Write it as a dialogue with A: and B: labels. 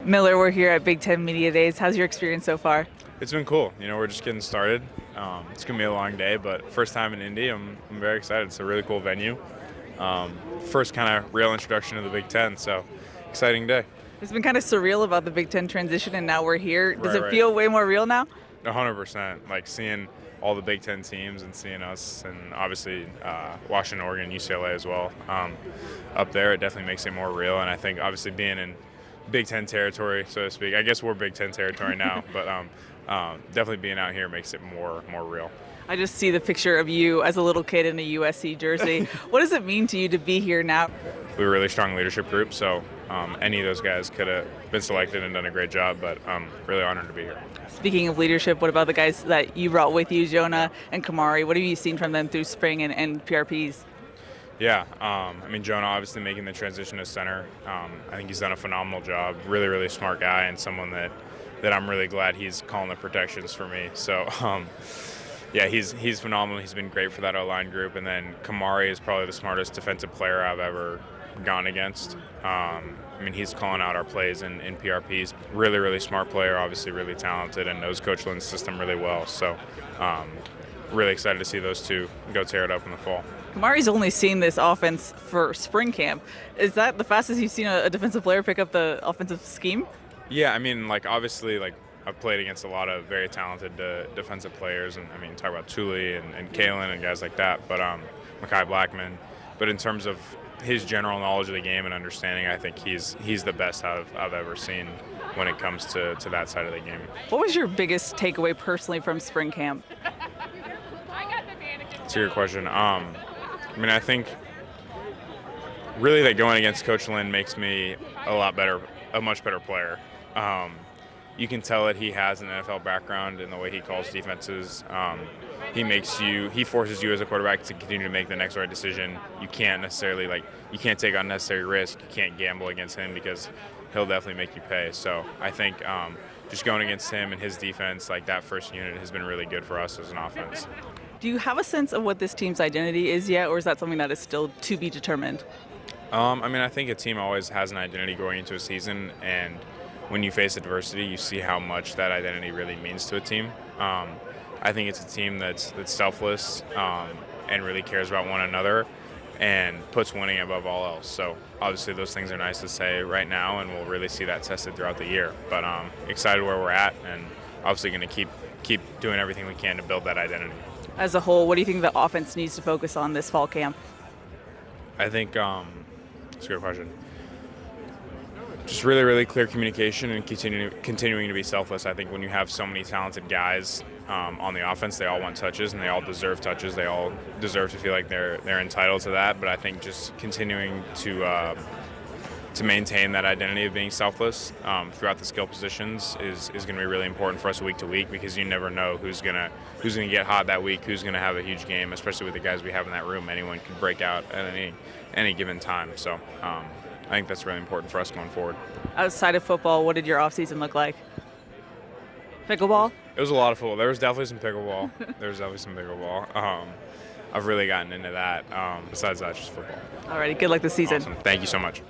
A: Miller, we're here at Big Ten Media Days. How's your experience so far?
B: It's been cool. We're just getting started. It's going to be a long day, but first time in Indy, I'm very excited. It's a really cool venue. First kind of real introduction to the Big Ten, so exciting day.
A: It's been kind of surreal about the Big Ten transition, and now we're here. Does it
B: Right.
A: feel way more real now?
B: 100%. Like seeing all the Big Ten teams and seeing us, and obviously Washington, Oregon, UCLA as well. Up there, it definitely makes it more real, and I think obviously being in Big Ten territory, so to speak. I guess we're Big Ten territory now, but definitely being out here makes it more real.
A: I just see the picture of you as a little kid in a USC jersey. What does it mean to you to be here now?
B: We were a really strong leadership group, so any of those guys could have been selected and done a great job, but I'm really honored to be here.
A: Speaking of leadership, what about the guys that you brought with you, Jonah and Kamari? What have you seen from them through spring and PRPs?
B: Yeah, Jonah obviously making the transition to center. I think he's done a phenomenal job. Really smart guy, and someone that I'm really glad he's calling the protections for me. So, yeah, he's phenomenal. He's been great for that O-line group. And then Kamari is probably the smartest defensive player I've ever gone against. He's calling out our plays in PRPs. Really smart player, obviously really talented, and knows Coach Lynn's system really well. So, really excited to see those two go tear it up in the fall.
A: Kamari's only seen this offense for spring camp. Is that the fastest you've seen a defensive player pick up the offensive scheme?
B: Yeah, obviously, I've played against a lot of very talented defensive players, and talk about Thule and Kalen and guys like that, but Mekhi Blackman. But in terms of his general knowledge of the game and understanding, I think he's the best I've ever seen when it comes to that side of the game.
A: What was your biggest takeaway personally from spring camp?
B: That's a good question. I think really that going against Coach Lynn makes me a much better player. You can tell that he has an NFL background in the way he calls defenses. He forces you as a quarterback to continue to make the next right decision. You can't necessarily you can't take unnecessary risk. You can't gamble against him because he'll definitely make you pay. So I think just going against him and his defense, that first unit has been really good for us as an offense.
A: Do you have a sense of what this team's identity is yet, or is that something that is still to be determined?
B: I think a team always has an identity going into a season, and when you face adversity, you see how much that identity really means to a team. I think it's a team that's selfless and really cares about one another and puts winning above all else. So obviously those things are nice to say right now, and we'll really see that tested throughout the year. But excited where we're at, and obviously going to keep doing everything we can to build that identity.
A: As a whole, what do you think the offense needs to focus on this fall camp?
B: I think it's a good question. Just really clear communication and continuing to be selfless. I think when you have so many talented guys on the offense, they all want touches and they all deserve touches. They all deserve to feel like they're entitled to that. But I think just continuing to maintain that identity of being selfless throughout the skill positions is going to be really important for us week to week, because you never know who's gonna get hot that week, who's gonna have a huge game, especially with the guys we have in that room. Anyone could break out at any given time. So I think that's really important for us going forward.
A: Outside of football, what did your offseason look like? Pickleball?
B: It was a lot of football. There was definitely some pickleball. I've really gotten into that. Besides that, just football.
A: Alrighty, good luck this season.
B: Awesome. Thank you so much.